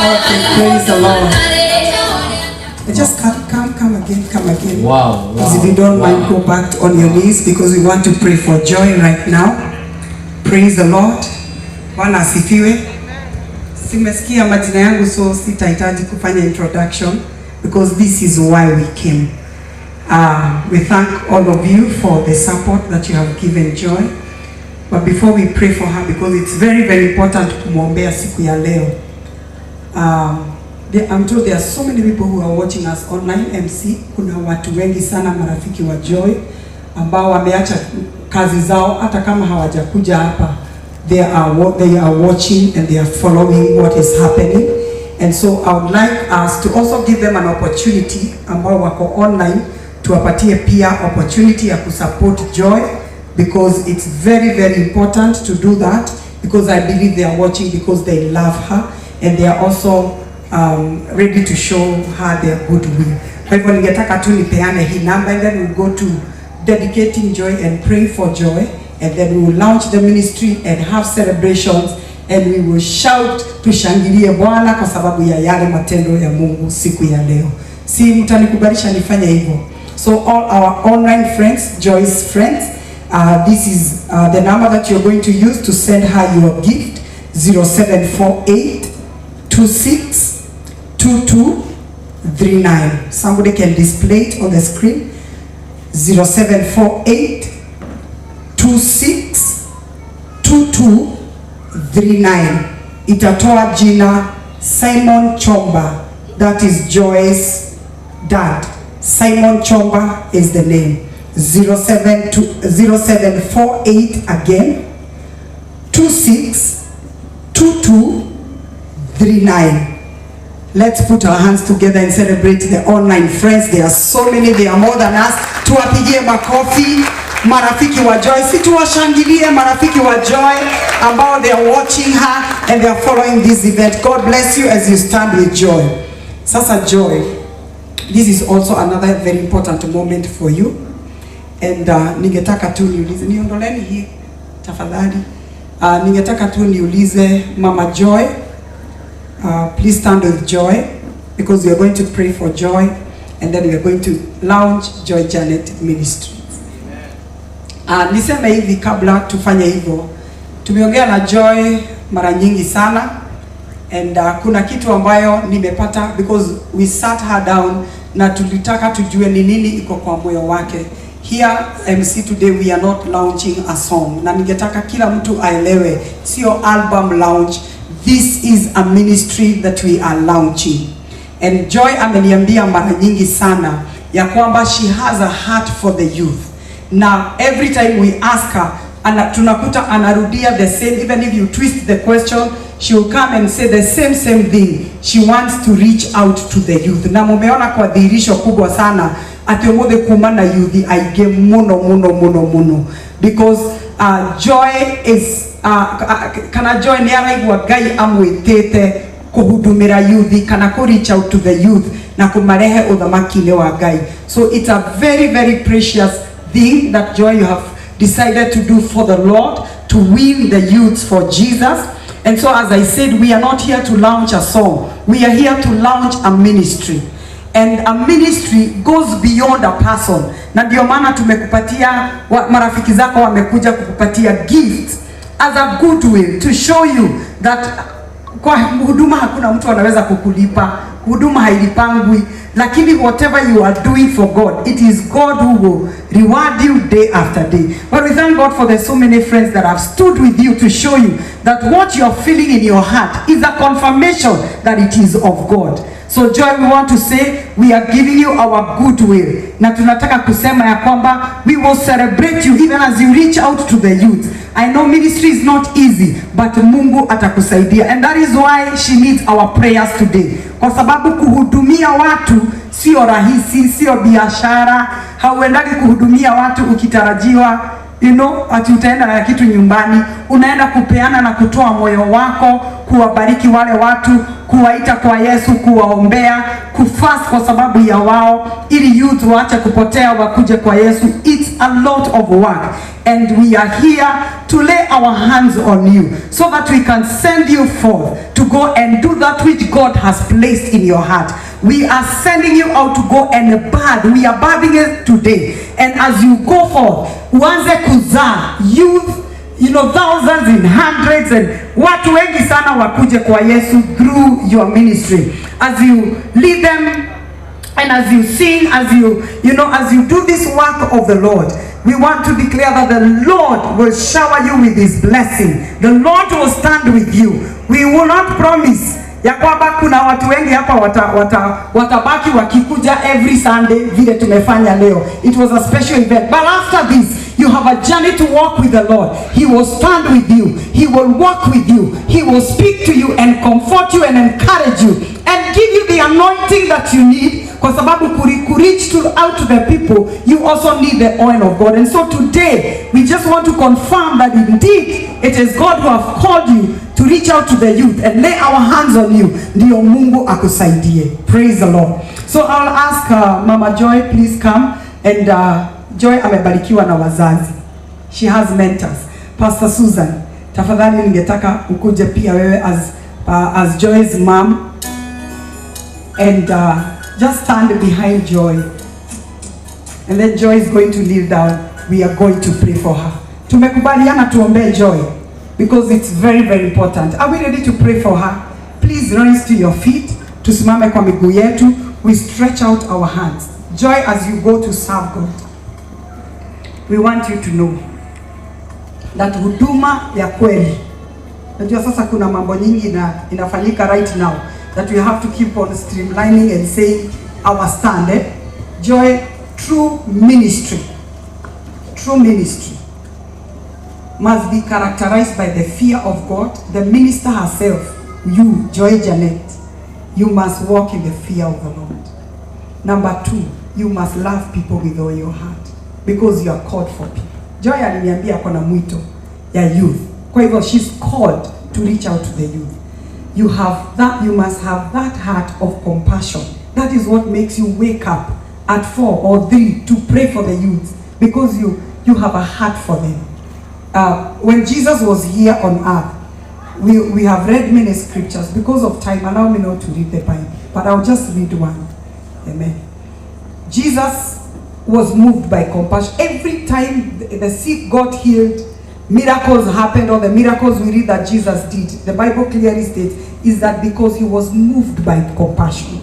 Okay, praise the Lord. Just come again. Wow. If you don't mind, go back on your knees because we want to pray for joy right now. Praise the Lord. Bwana asifiwe. Simesikia majina yangu, so sitahitaji kufanya introduction because this is why we came. We thank all of you for the support that you have given Joy. But before we pray for her, because it's very, very important kumwombea siku ya leo. I'm told there are so many people who are watching us online. MC, kuna watu wengi sana marafiki wa Joy ambao wameacha kazi zao hata kama hawajakuja hapa. They are watching and they are following what is happening. And so I would like us to also give them an opportunity ambao wako online, tuwapatie pia opportunity ya kusupport Joy, because it's very, very important to do that, because I believe they are watching because they love her and they are also ready to show her their goodwill. Kwa hivyo ningetaka tu nipeane hii number and then we'll go to dedicating Joy and praying for Joy, and then we will launch the ministry and have celebrations and we will shout tushangilie Bwana kwa sababu ya yale matendo ya Mungu siku ya leo. Si mtanikubalisha nifanye hivyo. So all our online friends, Joy's friends, this is the number that you're going to use to send her your gift. 0748 26 2239. Somebody can display it on the screen. 0748 26 2239. Itatoa jina Simon Chomba. That is Joy's dad. Simon Chomba is the name. 0748 again 26 2239. Let's put our hands together and celebrate the online friends. There are so many, they are more than us. Tuwapigie makofi marafiki wa Joy. Si tuwashangilie marafiki wa Joy ambao they are watching her and they are following this event. God bless you as you stand with Joy. Sasa Joy, this is also another very important moment for you. And ningetaka tu niulize, niondoleni hii tafadhali. Ningetaka tu niulize Mama Joy. Please stand with Joy because we are going to pray for Joy and then we are going to launch Joy Janet Ministries. Niseme hivi kabla tufanye hivyo. Tumeongea na Joy mara nyingi sana and kuna kitu ambayo nimepata because we sat her down na tulitaka tujue ni nini iko kwa moyo wake. Here MC today we are not launching a song. Na ningetaka kila mtu aelewe, sio album launch. This is a ministry that we are launching. And Joy ameniambia mara nyingi sana ya kwamba she has a heart for the youth. Now every time we ask her, tunakuta anarudia the same, even if you twist the question, she will come and say the same thing. She wants to reach out to the youth. Na mumeona kwa dhihirisho kubwa sana ati omothe kuma na youth aige muno because Joy is kana Joy ni araigwa Ngai amwitete kuhudumira youth kana ku reach out to the youth na kumarehe uthamaki-ini wa Ngai. So it's a very, very precious thing that Joy you have decided to do for the Lord, to win the youths for Jesus. And so as I said, we are not here to launch a song. We are here to launch a ministry. And a ministry goes beyond a person. Na ndio maana tumekupatia marafiki zako wamekuja kukupatia gifts as a goodwill to show you that kwa huduma hakuna mtu anaweza kukulipa. Huduma hailipangwi, lakini whatever you are doing for God, it is God who will reward you day after day. But we thank God for the so many friends that have stood with you to show you that what you are feeling in your heart is a confirmation that it is of God. So Joy, we want to say we are giving you our goodwill. Na tunataka kusema ya kwamba we will celebrate you even as you reach out to the youth. I know ministry is not easy, but Mungu atakusaidia. And that is why she needs our prayers today. Kwa sababu kuhudumia watu sio rahisi, sio biashara. Hauendagi kuhudumia watu ukitarajiwa, ati utaenda na kitu nyumbani. Unaenda kupeana na kutoa moyo wako, kuwabariki wale watu, kuwaita kwa Yesu, kuwaombea, kufast kwa sababu ya wao, ili youth waache kupotea wakuje kwa Yesu. It's a lot of work. And we are here to lay our hands on you so that we can send you forth to go and do that which God has placed in your heart. We are sending you out to go and birth. We are birthing it today. And as you go forth, uanze kuzaa youth, thousands and hundreds, and watu wengi sana wakuje kwa Yesu through your ministry. As you lead them, and as you sing, as you do this work of the Lord, we want to declare that the Lord will shower you with his blessing. The Lord will stand with you. We will not promise ya kwamba kuna watu wengi hapa watabaki wakikuja every Sunday vile tumefanya leo. It was a special event. But after this, you have a journey to walk with the Lord. He will stand with you. He will walk with you. He will speak to you and comfort you and encourage you and give you the anointing that you need. Kwa sababu reach out to the people, you also need the oil of God. And so today, we just want to confirm that indeed, it is God who have called you to reach out to the youth and lay our hands on you. Ndiyo Mungu akusaidie. Praise the Lord. So I'll ask Mama Joy, please come. And Joy amebarikiwa na wazazi. She has mentors. Pastor Susan, tafadhali ningetaka ukuje pia wewe as Joy's mom. And just stand behind Joy. And then Joy is going to kneel down. We are going to pray for her. Tumekubaliana tuombe Joy because it's very, very important. Are we ready to pray for her? Please rise to your feet. Tusimame kwa miguu yetu. We stretch out our hands. Joy, as you go to serve God, we want you to know that huduma ya kweli. Najua sasa kuna mambo nyingi inafanyika right now that we have to keep on streamlining and saying our stand. Joy, true ministry must be characterized by the fear of God. The minister herself, you, Joy Janet, you must walk in the fear of the Lord. Number 2, you must love people with all your heart because you are called for people. Joy aliniambia kuna mwito ya youth. Kwa hivyo she's called to reach out to the youth. You must have that heart of compassion. That is what makes you wake up at 4 or 3 to pray for the youth, because you have a heart for them. When Jesus was here on earth, we have read many scriptures. Because of time, allow me not to read the Bible, but I'll just read one. Amen. Jesus was moved by compassion. Every time the sick got healed, miracles happened, or the miracles we read that Jesus did, the Bible clearly states, is that because he was moved by compassion.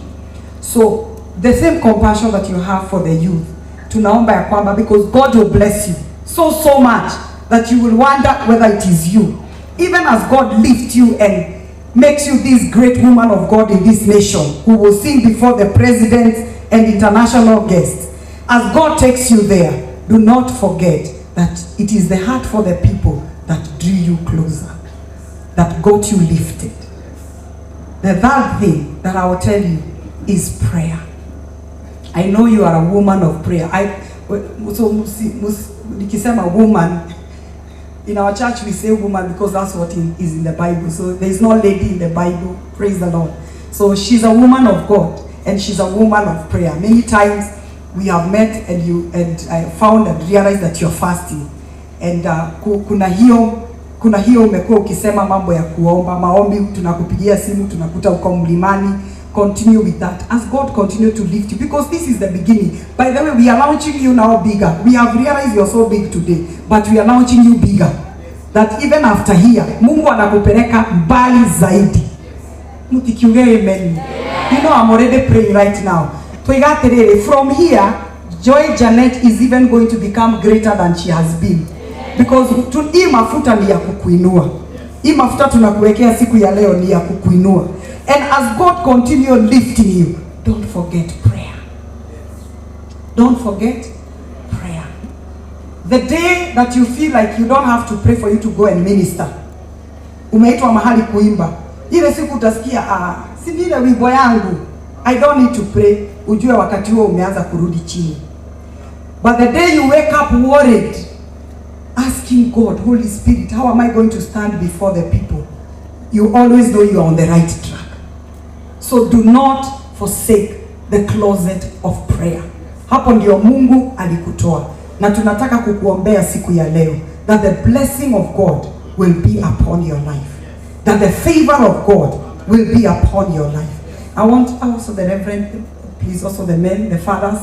So the same compassion that you have for the youth, tunaomba ya kwamba, because God will bless you so much that you will wonder whether it is you. Even as God lifts you and makes you this great woman of God in this nation, who will sing before the president and international guests, as God takes you there, do not forget that it is the heart for the people that drew you closer, that got you lifted. The third thing that I will tell you is prayer. I know you are a woman of prayer. Nikisema woman, in our church we say woman because that's what is in the Bible. So there is no lady in the Bible. Praise the Lord. So she's a woman of God and she's a woman of prayer. Many times we have met and I found and realized that you're fasting. And kuna hiyo umekuwa ukisema mambo ya kuomba, maombi, tunakupigia simu, tunakuta uko mlimani. Continue with that as God continue to lift you, because this is the beginning. By the way, we are launching you now bigger. We have realized you're so big today, but we are launching you bigger. That even after here, Mungu anakupeleka mbali zaidi. Mutikiuge amen. You know, I'm already praying right now. From here, Joy Janet is even going to become greater than she has been. Because hii mafuta ni ya kukuinua. Hii mafuta tunakuwekea siku ya leo ni ya kukuinua. And as God continue lifting you, don't forget prayer. Don't forget prayer. The day that you feel like you don't have to pray for you to go and minister, umeitwa mahali kuimba, ile siku utasikia si vile wimbo yangu, I don't need to pray, ujue wakati huo umeanza kurudi chini. But the day you wake up worried, asking God, Holy Spirit, how am I going to stand before the people? You always know you are on the right track. So do not forsake the closet of prayer. Hapo ndio Mungu alikutoa. Na tunataka kukuombea siku ya leo, that the blessing of God will be upon your life. That the favor of God will be upon your life. I want also the Reverend, please, also the men, the fathers.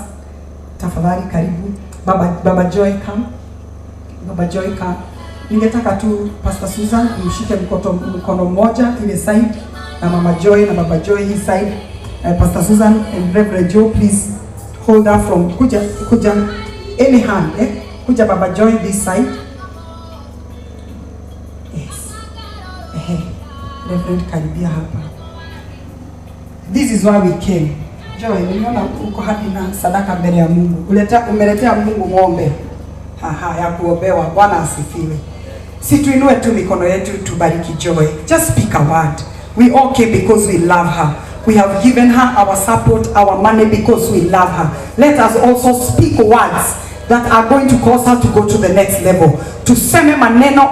Tafadhali karibu. Baba Joy come. Baba Joy come. Ningetaka tu Pastor Susan mshike mkono mmoja ile side na Mama Joy na Baba Joy hii side. Pastor Susan and Reverend Joe, please hold her from kuja any hand, kuja Baba Joy this side. Yes. Reverend karibia hapa. This is why we came. Joy, nimeona uko hadi na sadaka mbele ya Mungu. Umeletea Mungu ng'ombe. Ya kuombewa. Bwana asifiwe. Si tuinue tu mikono yetu tubariki Joy. Just speak a word. We all came because we love her. We have given her our support, our money because we love her. Let us also speak words that are going to cause her to go to the next level. Tuseme maneno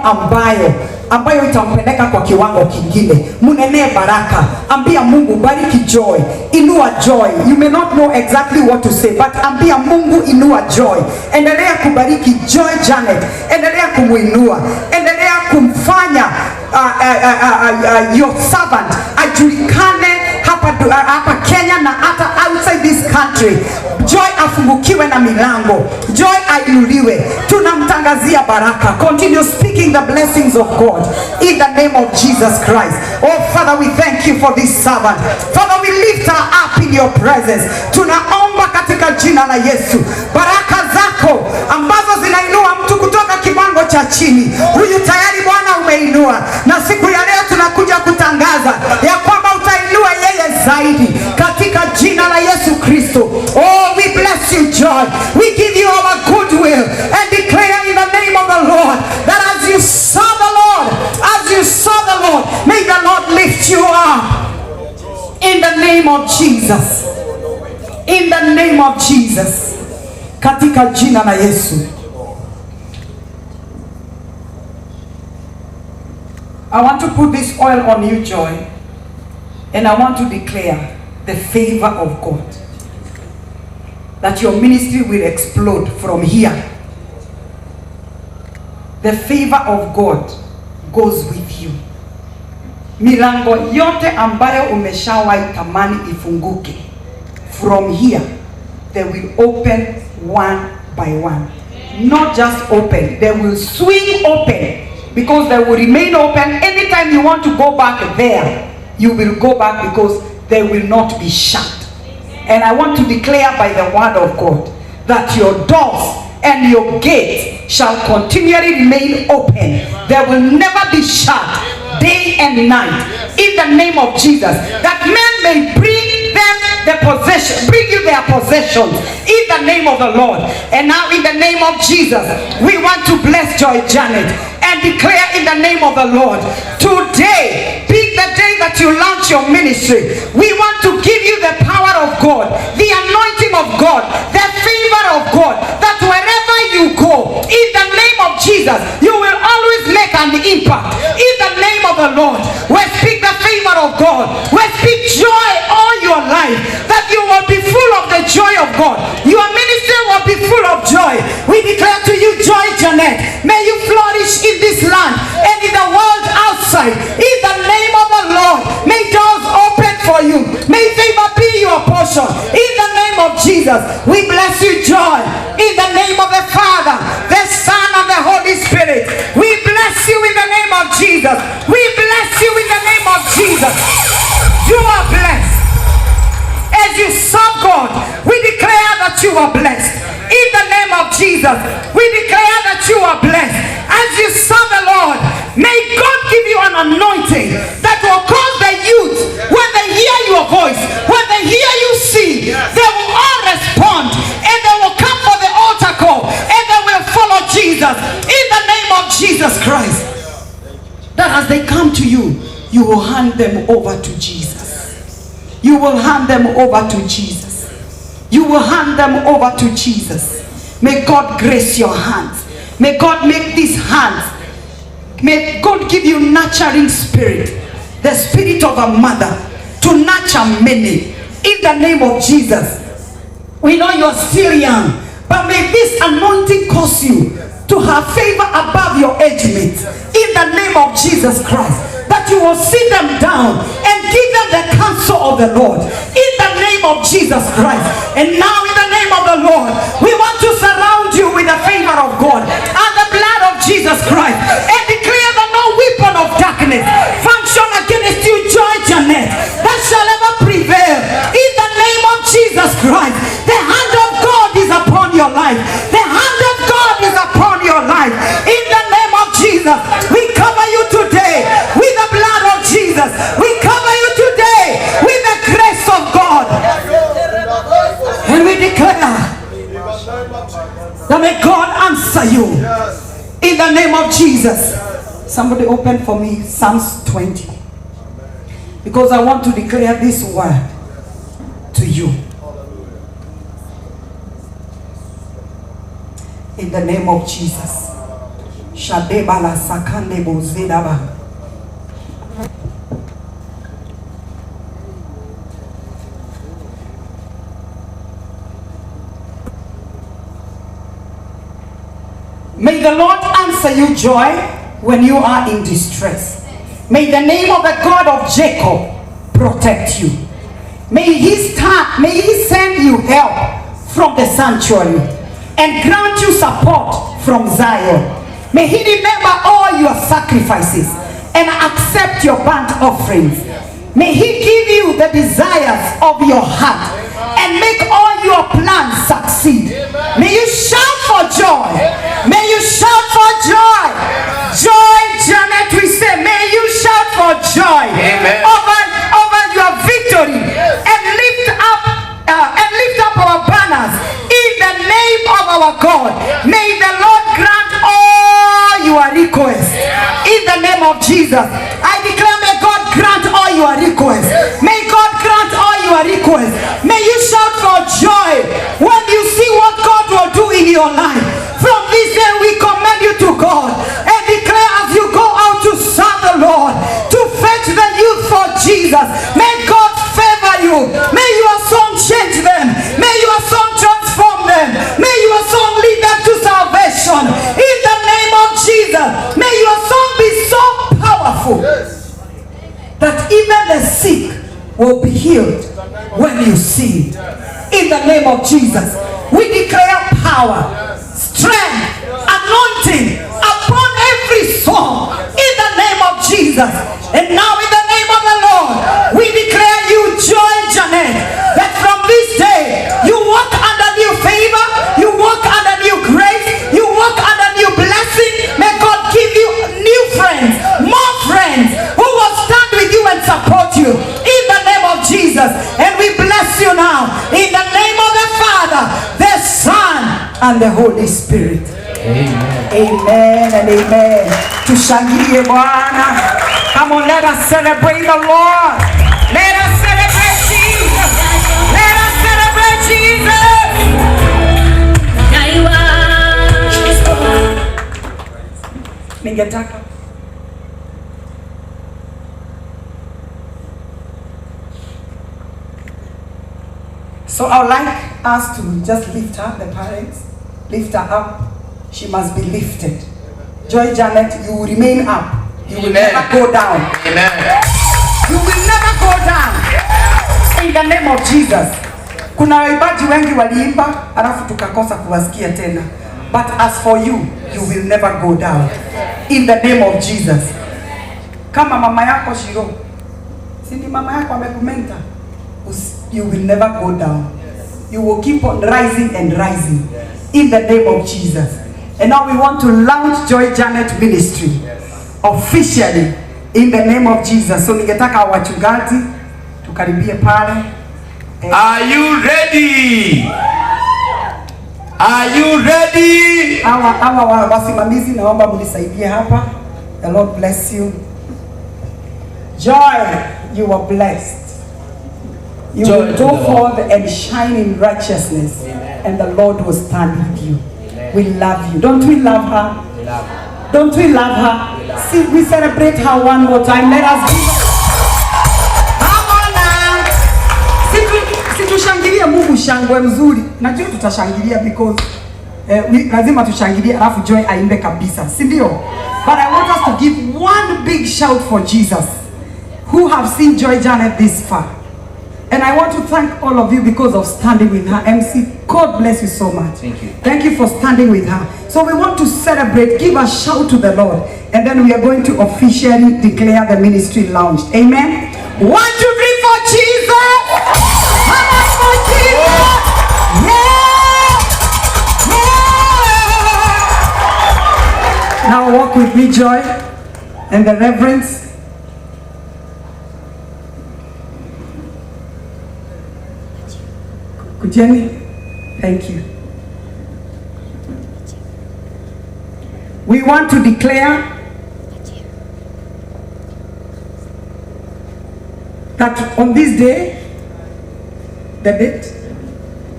ambayo itampeleka kwa kiwango kingine. Munene baraka. Ambia Mungu bariki Joy. Inua Joy. You may not know exactly what to say, but ambia Mungu inua Joy. Endelea kubariki Joy Janet. Endelea kumuinua. Endelea kumfanya your servant ajulikane hapa Kenya na hata outside this country. Joy afungukiwe na milango. Joy ainuliwe. Tunamtangazia baraka. Continue speaking the blessings of God in the name of Jesus Christ. Oh Father, we thank you for this servant. Father, we lift her up in your presence. Tunaomba katika jina la Yesu. Baraka zako ambazo zinainua mtu kutoka kiwango cha chini. Huyu tayari Bwana umeinua. Na siku ya leo tunakuja kutangaza ya kwamba utainua yeye zaidi katika jina la Yesu Kristo. Oh, we bless you, Joy. We give you our goodwill and declare in the name of the Lord that as you serve the Lord, may the Lord lift you up in the name of Jesus. In the name of Jesus. Katika jina la Yesu. I want to put this oil on you, Joy, and I want to declare the favor of God. That your ministry will explode from here. The favor of God goes with you. Milango yote ambayo umeshawahi tamani ifunguke, from here they will open one by one. Not just open, they will swing open, because they will remain open. Anytime you want to go back there, you will go back because they will not be shut. And I want to declare by the word of God that your doors and your gates shall continually remain open. They will never be shut day and night. In the name of Jesus, that men may bring them bring you their possessions in the name of the Lord. And now in the name of Jesus, we want to bless Joy Janet and declare in the name of the Lord, today be the day that you launch your ministry. We want to give you the power of God, the anointing of God, the favor of God, that wherever you go, in the name of Jesus, you will always make an impact. In the name of the Lord, we speak the favor of God. We speak joy all your life, that you will be full of the joy of God. Your ministry will be full of joy. We declare to you, Joy Janet, may you flourish in this land and in the world outside. In the name of the Lord, may doors open for you. May favor be your portion. In the name of Jesus, we bless you, Joy. In the name of the Father, the Son, and the Holy Spirit, we bless you in the name of Jesus. We bless you in the name of Jesus. You are blessed. As you serve God, we declare that you are blessed. In the name of Jesus, we declare that you are blessed. As you serve the Lord, may God give you an anointing that will cause the youth, when they hear your voice, when they hear you sing, they will all respond and they will come for the altar call and they will follow Jesus. In the name of Jesus Christ, that as they come to you, you will hand them over to Jesus. You will hand them over to Jesus. You will hand them over to Jesus. May God grace your hands. May God make these hands. May God give you nurturing spirit. The spirit of a mother to nurture many. In the name of Jesus. We know you're still young, but may this anointing cause you to have favor above your age mates. In the name of Jesus Christ. That that you will sit them down and give them the counsel of the Lord in the name of Jesus Christ. And now in the name of the Lord, we want to surround you with the favor of God and the blood of Jesus Christ, and declare that no weapon of darkness function against you, Joy Janet, that shall ever prevail in the name of Jesus Christ. The hand of God is upon your life. The hand of God is upon your life. In the name of Jesus, we cover you today with the blood of Jesus. We cover you today with the grace of God. And we declare that may God answer you in the name of Jesus. Somebody open for me Psalms 20, because I want to declare this word to you. In the name of Jesus. Shadebala sakande bozedaba. May the Lord answer you, Joy, when you are in distress. May the name of the God of Jacob protect you. May he send you help from the sanctuary and grant you support from Zion. May he remember all your sacrifices and accept your burnt offerings. May he give you the desires of your heart and make all your plans succeed. May you shout for joy. May you shout for joy. Joy, Janet, we say, may you shout for joy over your victory, and lift up our banners in the name of our God. May the Lord grant all your requests in the name of Jesus. I declare, may God grant all your requests. May God grant all your requests. May you shout for joy when you see what God will do in your life. From this day we commend you to God and declare, as you go out to serve the Lord, to fetch the youth for Jesus, may God favor you. May your song change them. May your song transform them. May your song lead them to salvation in the name of Jesus. May your song be so powerful that even the sick will be healed when you sing. In the name of Jesus, we declare power, strength, anointing upon every song in the name of Jesus. And now in the name of the Lord, we declare you, Joy Janet, that from this day you walk under new favor, you walk under new grace, you walk under new blessing. May God give you new friends, more friends who will stand with you and support you in the name of Jesus. And we bless you now in the name of the Father, the Son, and the Holy Spirit. Amen. Amen and amen. Tushangilie Bwana. Come on, let us celebrate the Lord. Let us celebrate Jesus. Let us celebrate Jesus. Ningetaka so I would like us to just lift her, the parents. Lift her up. She must be lifted. Joy Janet, you will remain up. You will never go down. Amen. You will never go down. In the name of Jesus. Kuna waibaji wengi waliimba alafu tukakosa kuwasikia tena. But as for you, you will never go down. In the name of Jesus. Kama mama yako Shiro, sindi mama yako amekumenta, you will never go down. You will keep on rising and rising. In the name of Jesus. And now we want to launch Joy Janet Ministry officially in the name of Jesus. So ningetaka wachungaji tukaribie pale. Are you ready? Are you ready? Hawa wasimamizi naomba mnisaidie hapa. The Lord bless you. Joy, you are blessed. You Joy will go forth and shine in righteousness. Amen. And the Lord will stand with you. Amen. We love you. Don't we love her? We love her. Don't we love her? We love her. See, we celebrate her one more time. Let us give her. Situshangilia Mungu shangwe mzuri. Najua tutashangilia because lazima tushangilie alafu Joy aimbe kabisa. Si ndio? But I want us to now give one big shout for Jesus, who have seen Joy Janet this far. And I want to thank all of you because of standing with her. MC, God bless you so much. Thank you. Thank you for standing with her. So we want to celebrate, give a shout to the Lord, and then we are going to officially declare the ministry launched. Amen. 1, 2, 3 for Jesus. Come on for Jesus. Yeah. Now walk with me, Joy, and the reverence. Kujeni, thank you. We want to declare that on this day, the date,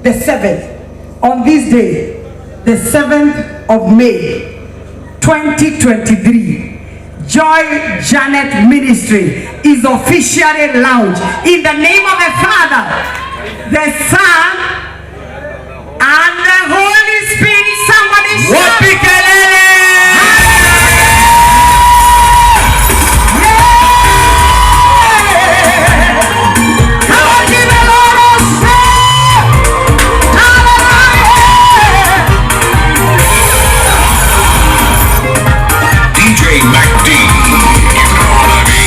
the 7th, on this day, the 7th of May, 2023, Joy Janet Ministry is officially launched in the name of the Father, the Son, and the Holy Spirit. Somebody shout. Come on, give the Lord a shout. Hallelujah. DJ MacD, you know what I mean?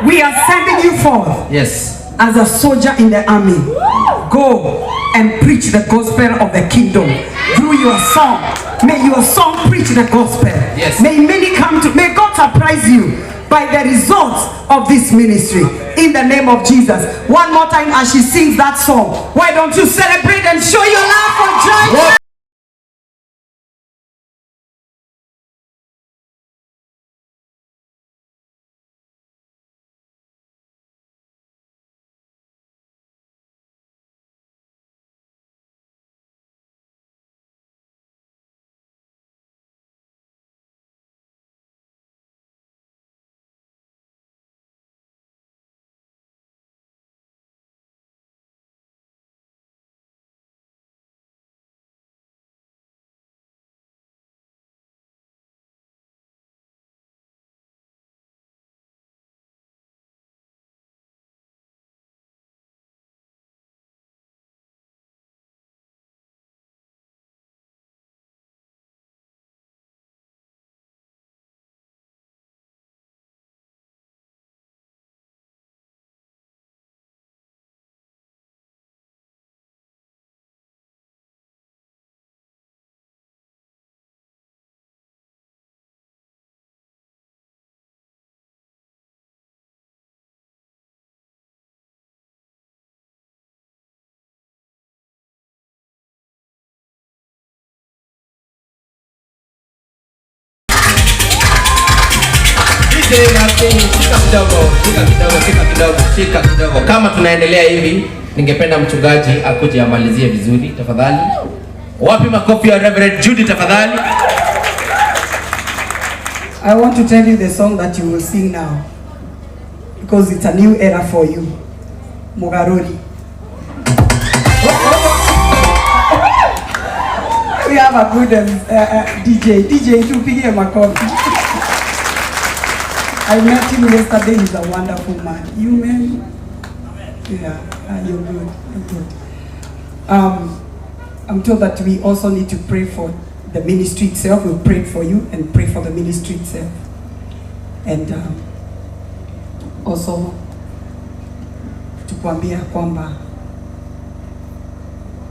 We are sending you forth. Yes. As a soldier in the army. Go and preach the gospel of the kingdom through your song. May your song preach the gospel. Yes. May many come to, may God surprise you by the results of this ministry in the name of Jesus. One more time as she sings that song. Why don't you celebrate and show your love for Joy? Shika kidogo. Kama tunaendelea hivi, ningependa mchungaji akuje amalizie vizuri tafadhali. Wapi makofi ya Reverend Judy tafadhali? I want to tell you the song that you will sing now, because it's a new era for you. Mugaruri. We have a good DJ tupige makofi. I met him yesterday. He's a wonderful man. You man? Yeah, you're good. You're good. I'm told that we also need to pray for the ministry itself. We'll pray for you and pray for the ministry itself. And also tukwambia kwamba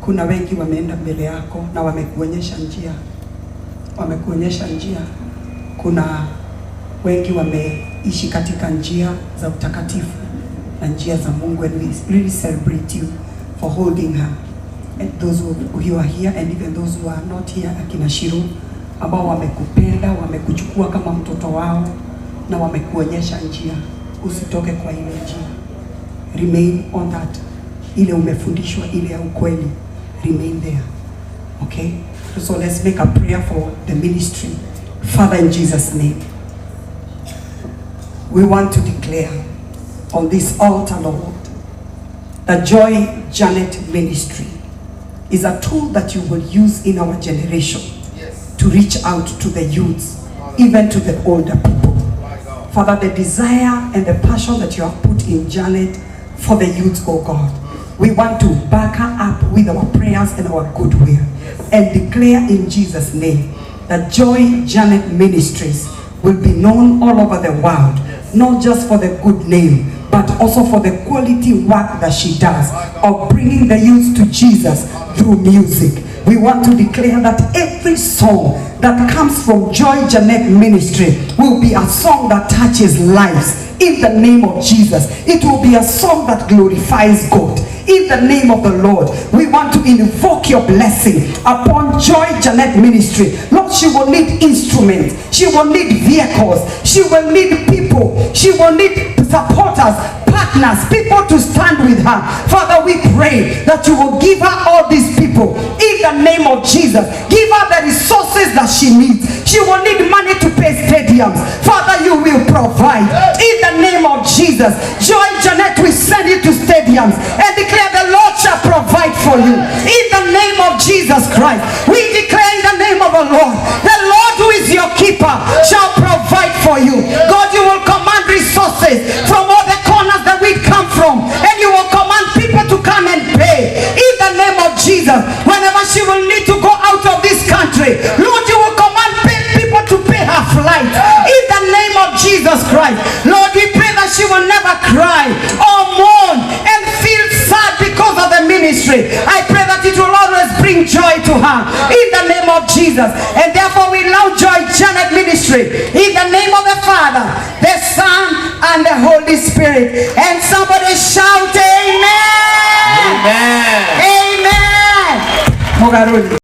kuna wengi wameenda mbele yako na wamekuonyesha njia. Wamekuonyesha njia. Kuna wengi wameishi katika njia za utakatifu na njia za Mungu, and we really celebrate you for holding her. And those who are here and even those who are not here, akina Shiro, ambao wamekupenda, wamekuchukua kama mtoto wao na wamekuonyesha njia. Usitoke kwa ile njia. Remain on that ile umefundishwa, ile ya ukweli. Remain there. Okay? So let's make a prayer for the ministry. Father, in Jesus' name, we want to declare on this altar, Lord, that Joy Janet Ministry is a tool that you will use in our generation to reach out to the youths, even to the older people. Father, the desire and the passion that you have put in Janet for the youth, oh God, we want to back her up with our prayers and our goodwill, and declare in Jesus' name that Joy Janet Ministries will be known all over the world, not just for the good name, but also for the quality work that she does of bringing the youth to Jesus through music. We want to declare that every song that comes from Joy Janet Ministry will be a song that touches lives. In the name of Jesus, it will be a song that glorifies God. In the name of the Lord, we want to invoke your blessing upon Joy Janet Ministry. Lord, she will need instruments, she will need vehicles, she will need people, she will need supporters, partners, people to stand with her. Father, we pray that you will give her all these people in the name of Jesus. Give her the resources that she needs. She will need money to pay stadiums. Father, you will provide in the name of Jesus. Joy Janet, we send you to stadiums and declare the Lord shall provide for you in the name of Jesus Christ. We declare in the name of the Lord who is your keeper shall provide for you. God, you will command resources from all the corners that we come from, and you will command people to come and pay in the name of Jesus. Whenever she will need to go out of this country, Lord, you will command people to pay her flight in the name of Jesus Christ. Lord, we pray that she will never cry or mourn and feel sad because of the ministry. I pray that it will always bring joy to her in the name of Jesus. And therefore we love Joy Janet Ministry in the name of the Father, the Son, and the Holy Spirit. And somebody shout amen. Amen. Amen.